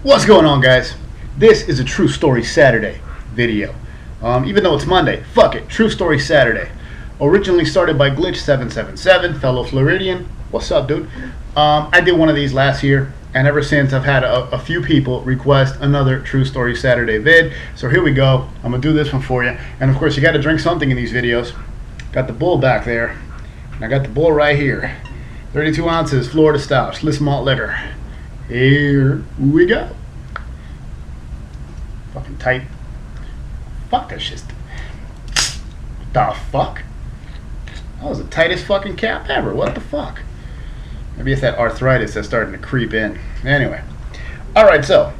What's going on, guys? This is a True Story Saturday video. Even though it's Monday, fuck it, True Story Saturday. Originally started by Glitch777, fellow Floridian. What's up, dude? I did one of these last year, and ever since I've had a few people request another True Story Saturday vid. So here we go. I'm gonna do this one for you. And of course, you gotta drink something in these videos. Got the bull back there, and I got the bull right here. 32 ounces, Florida style, Schlitz malt liquor. Here we go. Fucking tight. Fuck that shit. The fuck? That was the tightest fucking cap ever. What the fuck? Maybe it's that arthritis that's starting to creep in. Anyway. Alright, so.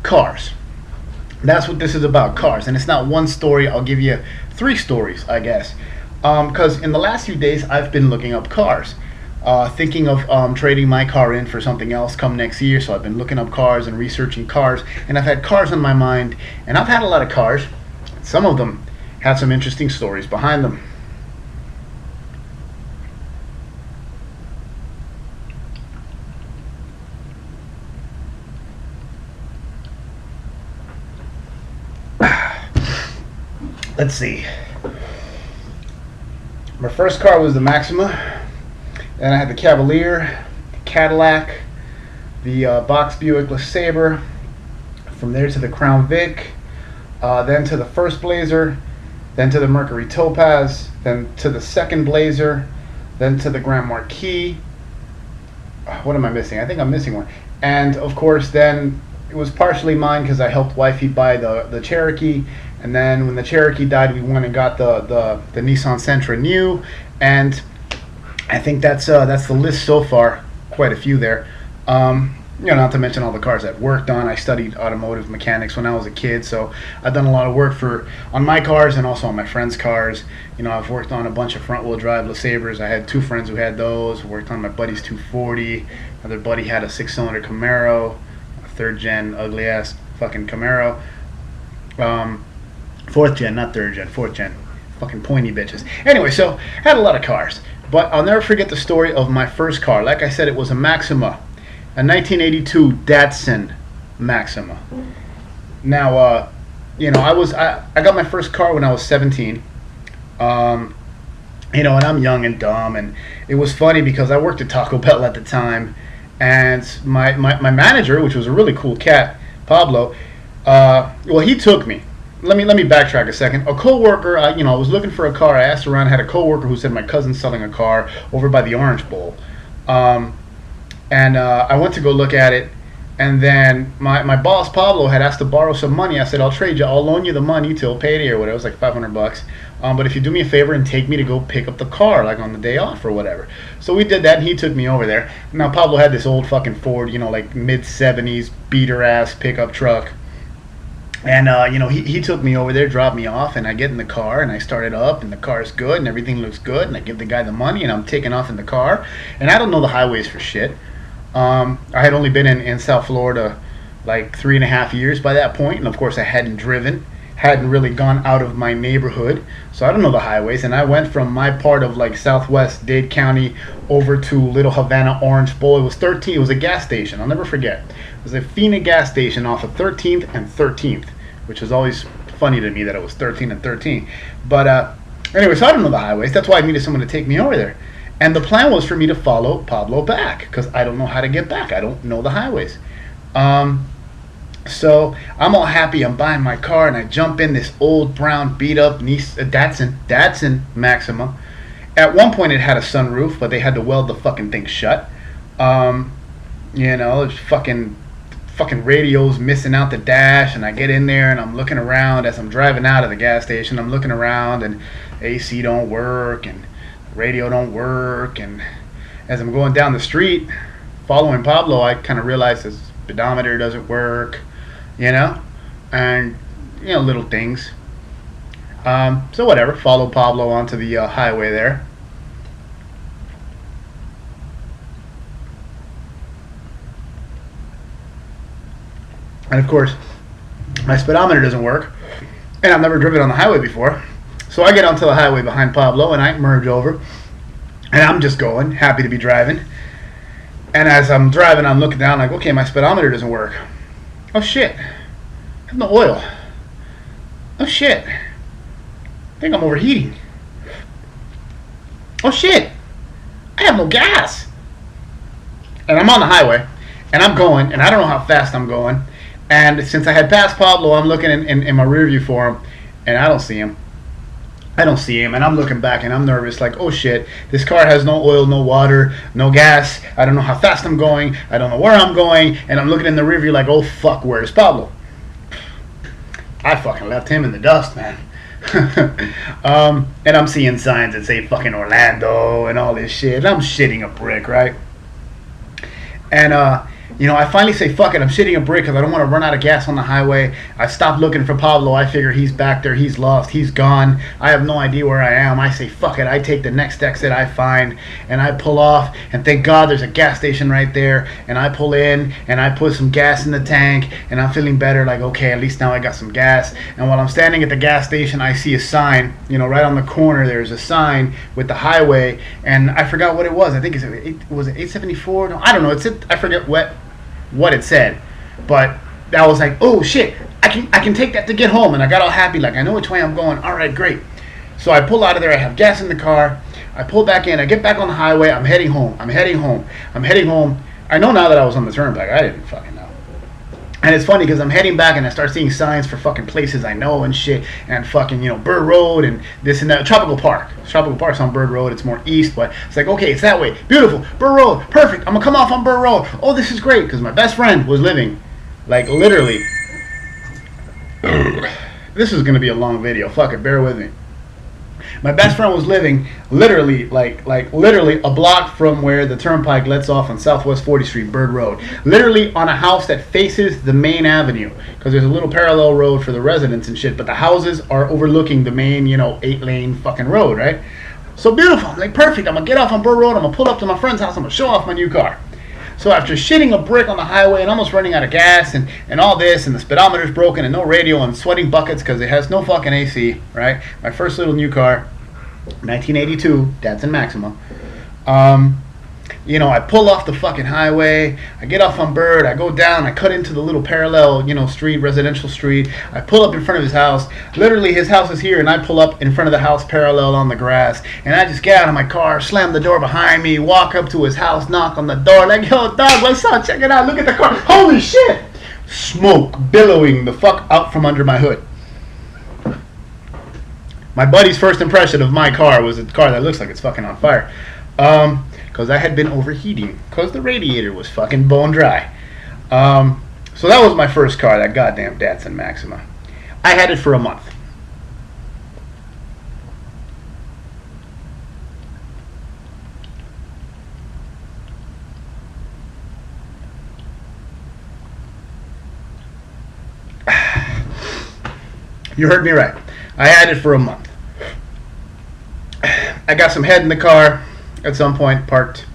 Cars. That's what this is about, cars. And it's not one story. I'll give you 3 stories, I guess. Because in the last few days, I've been looking up cars. Thinking of trading my car in for something else come next year, so I've been looking up cars and researching cars, and I've had cars on my mind, and I've had a lot of cars. Some of them have some interesting stories behind them. Let's see. My first car was the Maxima. Then I had the Cavalier, the Cadillac, the Box Buick LeSabre, from there to the Crown Vic, then to the first Blazer, then to the Mercury Topaz, then to the second Blazer, then to the Grand Marquis. What am I missing? I think I'm missing one. And of course then it was partially mine because I helped wifey buy the Cherokee, and then when the Cherokee died we went and got the Nissan Sentra new, and I think that's the list so far. Quite a few there. Not to mention all the cars I've worked on. I studied automotive mechanics when I was a kid, so I've done a lot of work on my cars and also on my friends' cars. I've worked on a bunch of front-wheel drive LeSabres. I had 2 friends who had those. Worked on my buddy's 240. Another buddy had a 6-cylinder Camaro, a 3rd-gen ugly-ass fucking Camaro. 4th-gen, not 3rd-gen, 4th-gen. Fucking pointy bitches. Anyway, so had a lot of cars. But I'll never forget the story of my first car. Like I said, it was a Maxima, a 1982 Datsun Maxima. Now, I got my first car when I was 17. And I'm young and dumb, and it was funny because I worked at Taco Bell at the time, and my manager, which was a really cool cat, Pablo, he took me. Let me backtrack a second. A coworker, I was looking for a car. I asked around. I had a coworker who said my cousin's selling a car over by the Orange Bowl, and I went to go look at it. And then my boss Pablo had asked to borrow some money. I said, "I'll trade you. I'll loan you the money till payday or whatever." It was like $500. But if you do me a favor and take me to go pick up the car, like on the day off or whatever. So we did that, and he took me over there. Now Pablo had this old fucking Ford, like mid-70s beater ass pickup truck. And, he took me over there, dropped me off, and I get in the car, and I start it up, and the car is good, and everything looks good, and I give the guy the money, and I'm taking off in the car, and I don't know the highways for shit. I had only been in South Florida like 3.5 years by that point, and of course I hadn't really gone out of my neighborhood, so I don't know the highways, and I went from my part of like Southwest Dade County over to Little Havana Orange Bowl. It was a gas station, I'll never forget. It was a Fina gas station off of 13th and 13th, which was always funny to me that it was 13 and 13. But anyway, so I don't know the highways. That's why I needed someone to take me over there. And the plan was for me to follow Pablo back, because I don't know how to get back. I don't know the highways. So I'm all happy. I'm buying my car, and I jump in this old brown beat-up Datsun Maxima. At one point, it had a sunroof, but they had to weld the fucking thing shut. It's fucking radios missing out the dash, and I get in there and I'm looking around as I'm driving out of the gas station. I'm looking around, and AC don't work, and radio don't work, and as I'm going down the street following Pablo, I kind of realize his speedometer doesn't work, and little things. So whatever, follow Pablo onto the highway there. And of course, my speedometer doesn't work, and I've never driven on the highway before. So I get onto the highway behind Pablo, and I merge over, and I'm just going, happy to be driving. And as I'm driving, I'm looking down like, okay, my speedometer doesn't work. Oh shit. I have no oil. Oh shit. I think I'm overheating. Oh shit. I have no gas. And I'm on the highway. And I'm going. And I don't know how fast I'm going. And since I had passed Pablo, I'm looking in my rear view for him. And I don't see him. I don't see him, and I'm looking back, and I'm nervous, like, oh shit, this car has no oil, no water, no gas, I don't know how fast I'm going, I don't know where I'm going, and I'm looking in the rear view like, oh fuck, where's Pablo? I fucking left him in the dust, man. And I'm seeing signs that say fucking Orlando and all this shit, and I'm shitting a brick, right? And, you know, I finally say, fuck it, I'm shitting a brick because I don't want to run out of gas on the highway. I stopped looking for Pablo. I figure he's back there. He's lost. He's gone. I have no idea where I am. I say, fuck it. I take the next exit I find, and I pull off, and thank God there's a gas station right there. And I pull in, and I put some gas in the tank, and I'm feeling better, like, okay, at least now I got some gas. And while I'm standing at the gas station, I see a sign, you know, right on the corner. There's a sign with the highway, and I forgot what it was. I think it was 874? No, I don't know. I forget what it said, but that was like, oh shit, I can take that to get home. And I got all happy, like, I know which way I'm going. All right, great. So I pull out of there. I have gas in the car. I pull back in. I get back on the highway. I'm heading home. I know now that I was on the turnpike. I didn't fucking know. And it's funny because I'm heading back and I start seeing signs for fucking places I know and shit, and fucking, you know, Bird Road and this and that. Tropical Park's on Bird Road. It's more east, but it's like, okay, it's that way. Beautiful. Bird Road. Perfect. I'm going to come off on Bird Road. Oh, this is great, because my best friend was living, like, literally. This is going to be a long video. Fuck it. Bear with me. My best friend was living literally, like literally a block from where the turnpike lets off on Southwest 40th Street, Bird Road. Literally on a house that faces the main avenue, because there's a little parallel road for the residents and shit, but the houses are overlooking the main, you know, 8-lane fucking road, right? So beautiful. I'm like, perfect. I'm going to get off on Bird Road. I'm going to pull up to my friend's house. I'm going to show off my new car. So after shitting a brick on the highway and almost running out of gas and all this, and the speedometer's broken and no radio and sweating buckets because it has no fucking AC, right? My first little new car, 1982, Datsun Maxima. You know, I pull off the fucking highway, I get off on Bird, I go down, I cut into the little parallel, you know, street, residential street. I pull up in front of his house. Literally, his house is here, and I pull up in front of the house parallel on the grass. And I just get out of my car, slam the door behind me, walk up to his house, knock on the door, like, yo, dog, what's up? Check it out, look at the car. Holy shit! Smoke billowing the fuck out from under my hood. My buddy's first impression of my car was a car that looks like it's fucking on fire. Because I had been overheating. Because the radiator was fucking bone dry. So that was my first car, that goddamn Datsun Maxima. I had it for a month. You heard me right. I had it for a month. I got some head in the car at some point, parked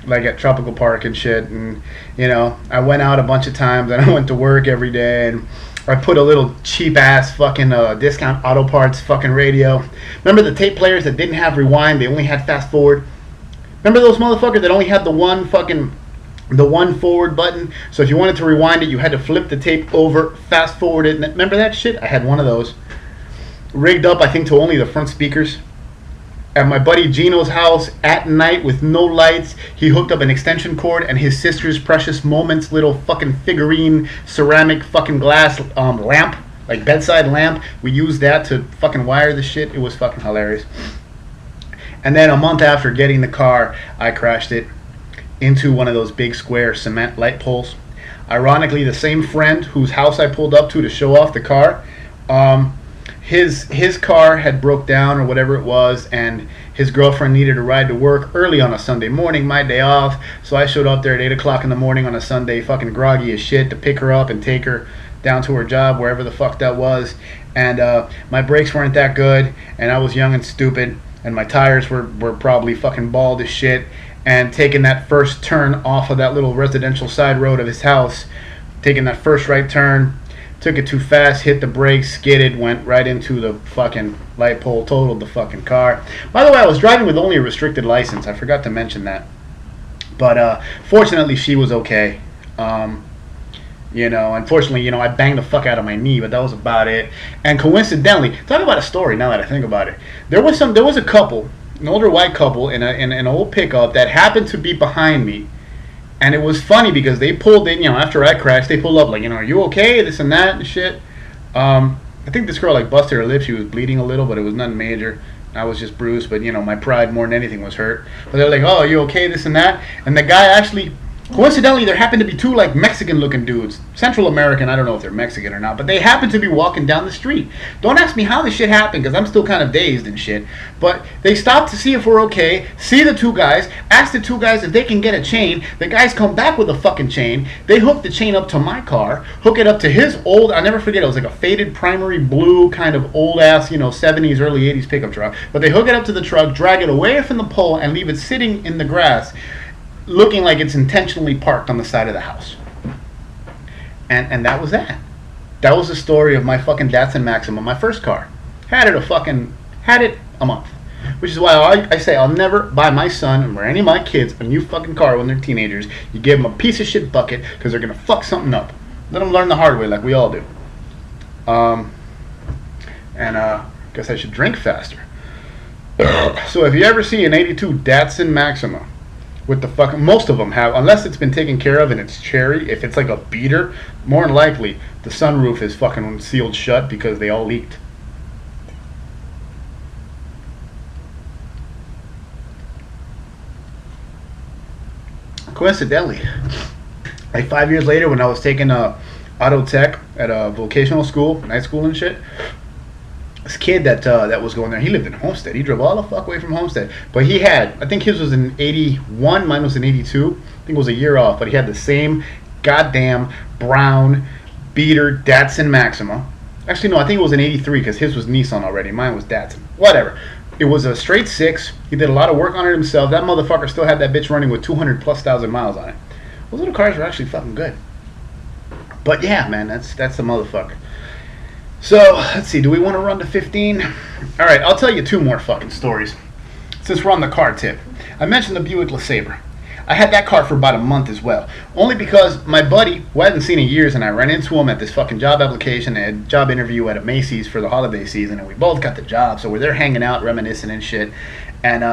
like at Tropical Park and shit, and you know, I went out a bunch of times and I went to work every day, and I put a little cheap ass fucking discount auto parts fucking radio. Remember the tape players that didn't have rewind, they only had fast forward? Remember those motherfuckers that only had the one forward button, so if you wanted to rewind it you had to flip the tape over, fast forward it? Remember that shit? I had one of those rigged up, I think, to only the front speakers. At my buddy Gino's house at night with no lights, he hooked up an extension cord and his sister's Precious Moments little fucking figurine ceramic fucking glass lamp, like bedside lamp. We used that to fucking wire the shit. It was fucking hilarious. And then a month after getting the car, I crashed it into one of those big square cement light poles. Ironically, the same friend whose house I pulled up to show off the car, his car had broke down or whatever it was, and his girlfriend needed a ride to work early on a Sunday morning, my day off. So I showed up there at 8 o'clock in the morning on a Sunday, fucking groggy as shit, to pick her up and take her down to her job, wherever the fuck that was. And my brakes weren't that good, and I was young and stupid, and my tires were probably fucking bald as shit. And taking that first turn off of that little residential side road of his house, taking that first right turn, took it too fast, hit the brakes, skidded, went right into the fucking light pole, totaled the fucking car. By the way, I was driving with only a restricted license. I forgot to mention that. But fortunately, she was okay. You know, unfortunately, you know, I banged the fuck out of my knee, but that was about it. And coincidentally, talk about a story. Now that I think about it, there was a couple, an older white couple in an old pickup that happened to be behind me, and it was funny because they pulled in. You know, after I crashed, they pulled up like, you know, are you okay? This and that and shit. I think this girl like busted her lip. She was bleeding a little, but it was nothing major. I was just bruised, but you know, my pride more than anything was hurt. But they're like, "Oh, are you okay?" This and that. And the guy actually, coincidentally, there happened to be two like Mexican-looking dudes, Central American. I don't know if they're Mexican or not, but they happened to be walking down the street. Don't ask me how this shit happened, because I'm still kind of dazed and shit. But they stopped to see if we're okay, see the two guys, ask the two guys if they can get a chain. The guys come back with a fucking chain. They hook the chain up to my car, hook it up to his old, I'll never forget, it was like a faded primary blue kind of old ass, you know, 70s, early 80s pickup truck. But they hook it up to the truck, drag it away from the pole, and leave it sitting in the grass, looking like it's intentionally parked on the side of the house. And that was that. That was the story of my fucking Datsun Maxima, my first car. Had it a month. Which is why I say I'll never buy my son or any of my kids a new fucking car when they're teenagers. You give them a piece of shit bucket because they're going to fuck something up. Let them learn the hard way like we all do. Guess I should drink faster. So if you ever see an 82 Datsun Maxima, with the fucking, most of them have, unless it's been taken care of and it's cherry, if it's like a beater, more than likely the sunroof is fucking sealed shut because they all leaked. Coincidentally, like 5 years later when I was taking auto tech at a vocational school, night school and shit, this kid that was going there, he lived in Homestead. He drove all the fuck away from Homestead. But he had, I think his was in 81, mine was in 82. I think it was a year off, but he had the same goddamn brown beater Datsun Maxima. Actually, no, I think it was in 83 because his was Nissan already. Mine was Datsun. Whatever. It was a straight 6. He did a lot of work on it himself. That motherfucker still had that bitch running with 200,000+ miles on it. Those little cars were actually fucking good. But yeah, man, that's the motherfucker. So, let's see, do we want to run to 15? Alright, I'll tell you two more fucking stories, since we're on the car tip. I mentioned the Buick LeSabre. I had that car for about a month as well. Only because my buddy, who I hadn't seen in years, and I ran into him at this fucking job application, a job interview at a Macy's for the holiday season, and we both got the job, so we're there hanging out, reminiscing and shit. And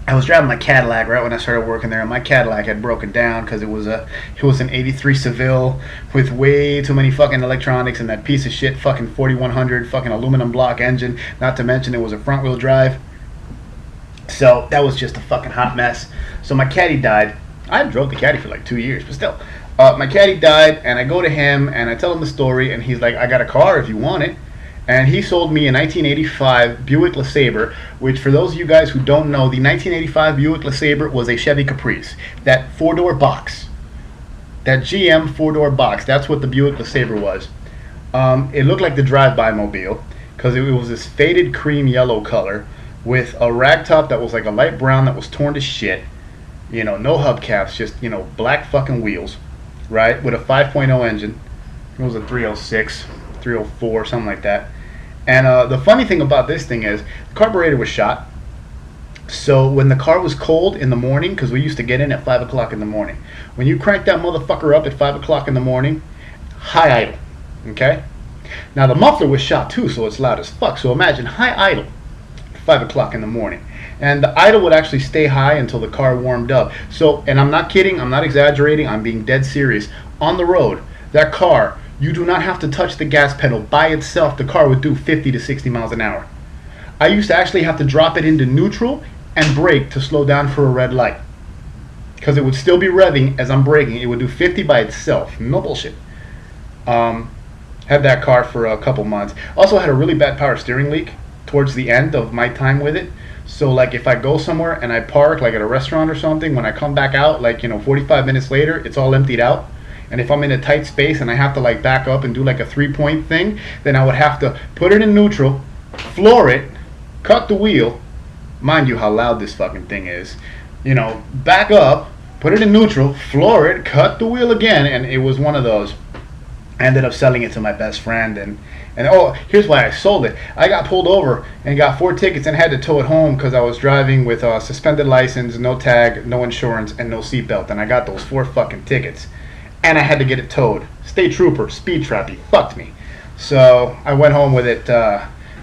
I was driving my Cadillac right when I started working there, and my Cadillac had broken down because it was an 83 Seville with way too many fucking electronics and that piece of shit fucking 4100 fucking aluminum block engine. Not to mention it was a front wheel drive. So that was just a fucking hot mess. So my Caddy died. I drove the Caddy for like 2 years, but still. My Caddy died, and I go to him and I tell him the story, and he's like, I got a car if you want it. And he sold me a 1985 Buick LeSabre, which for those of you guys who don't know, the 1985 Buick LeSabre was a Chevy Caprice. That four-door box. That GM four-door box. That's what the Buick LeSabre was. It looked like the drive-by mobile because it was this faded cream yellow color with a ragtop that was like a light brown that was torn to shit. You know, no hubcaps, just, you know, black fucking wheels, right? With a 5.0 engine. It was a 306, 304, something like that. And the funny thing about this thing is, the carburetor was shot. So when the car was cold in the morning, because we used to get in at 5 o'clock in the morning, when you crank that motherfucker up at 5 o'clock in the morning, high idle, okay? Now the muffler was shot too, so it's loud as fuck. So imagine high idle, 5 o'clock in the morning. And the idle would actually stay high until the car warmed up. So, and I'm not kidding, I'm not exaggerating, I'm being dead serious. On the road, that car, you do not have to touch the gas pedal. By itself, the car would do 50 to 60 miles an hour. I used to actually have to drop it into neutral and brake to slow down for a red light. Because it would still be revving as I'm braking. It would do 50 by itself. No bullshit. Had that car for a couple months. Also had a really bad power steering leak towards the end of my time with it. So like if I go somewhere and I park like at a restaurant or something, when I come back out, like, you know, 45 minutes later, it's all emptied out. And if I'm in a tight space and I have to like back up and do like a 3-point thing, then I would have to put it in neutral, floor it, cut the wheel. Mind you how loud this fucking thing is. You know, back up, put it in neutral, floor it, cut the wheel again, and it was one of those. I ended up selling it to my best friend, and oh, here's why I sold it. I got pulled over and got 4 tickets and had to tow it home because I was driving with a suspended license, no tag, no insurance, and no seatbelt, and I got those 4 fucking tickets. And I had to get it towed. State Trooper, speed trap. He fucked me. So I went home with it.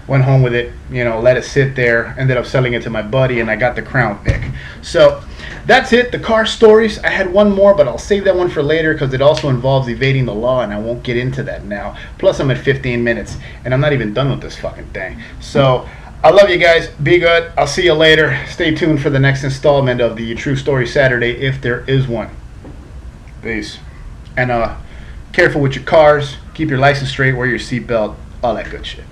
Let it sit there. Ended up selling it to my buddy, and I got the Crown Vic. So that's it. The car stories. I had one more, but I'll save that one for later because it also involves evading the law, and I won't get into that now. Plus, I'm at 15 minutes, and I'm not even done with this fucking thing. So I love you guys. Be good. I'll see you later. Stay tuned for the next installment of the True Story Saturday, if there is one. Peace. And careful with your cars. Keep your license straight. Wear your seatbelt. All that good shit.